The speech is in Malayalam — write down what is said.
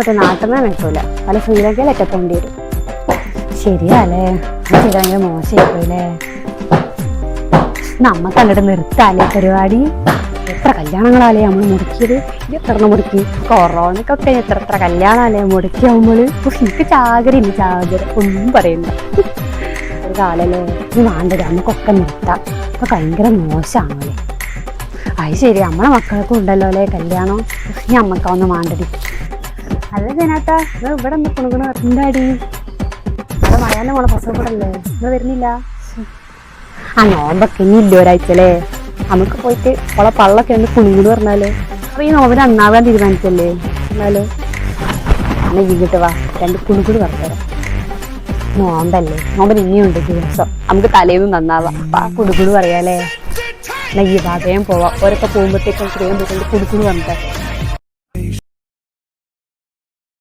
ഒരു നാട്ടിൽ കിട്ടൂല പല ശ്രീലങ്കയിലൊക്കെ എത്തേണ്ടി വരും. ശരിയാലേ ശരി ഭയങ്കര മോശമായിപ്പോയില്ലേ. നമ്മ കണ്ടിട്ട് നിർത്താലേ പരിപാടി. എത്ര കല്യാണങ്ങളാലേ നമ്മൾ മുടക്കിയത്. എത്ര മുടക്കി കൊറോണക്കൊക്കെ എത്ര കല്യാണാലേ മുടക്കിയാവുമ്പോൾ എനിക്ക് ചാകരയില്ല ചാകര ഒന്നും പറയുന്നു. ഒരു കാലല്ലേ നീ വേണ്ടത് നമുക്കൊക്കെ നിർത്താം. ഇപ്പൊ ഭയങ്കര മോശമാണല്ലേ. അത് ശരി നമ്മളെ മക്കൾക്കും ഉണ്ടല്ലോ അല്ലേ കല്യാണം. ഇനി അമ്മക്കാവൊന്നും വേണ്ടടി. അല്ല ജനാത്ത ഇവിടെ എന്താ കുണുകുണ എന്താടി ഇവിടെ മഴയാൻ്റെ മോളെ പ്രസവപ്പെടല്ലേ ഇവിടെ വരുന്നില്ല. ആ നോമ്പൊക്കെ ഇനി ഇല്ല ഒരാഴ്ചല്ലേ. നമുക്ക് പോയിട്ട് ഓളെ പള്ളൊക്കെ ഉണ്ട് കുണുകുണു പറഞ്ഞാല്. അപ്പൊ ഈ നോമ്പിന് അന്നാവാൻ തീരുമാനിച്ചല്ലേ. എന്നാല് അന്ന് ഇങ്ങോട്ട് വാ രണ്ട് കുണുകുണു പറഞ്ഞുതരാം. നോമ്പല്ലേ നോമ്പന് ഇനിയുണ്ട് ദിവസം നമുക്ക് തലേന്നും നന്നാവാം. അപ്പൊ ആ കുണുകുണു പറയാലേ. എന്നാ ഈ ഭാഗം പോവാം. ഓരൊക്കെ പോകുമ്പോഴത്തേക്കും ചെയ്യാൻ പറ്റുന്നത് കുണുകുണു പറഞ്ഞിട്ട്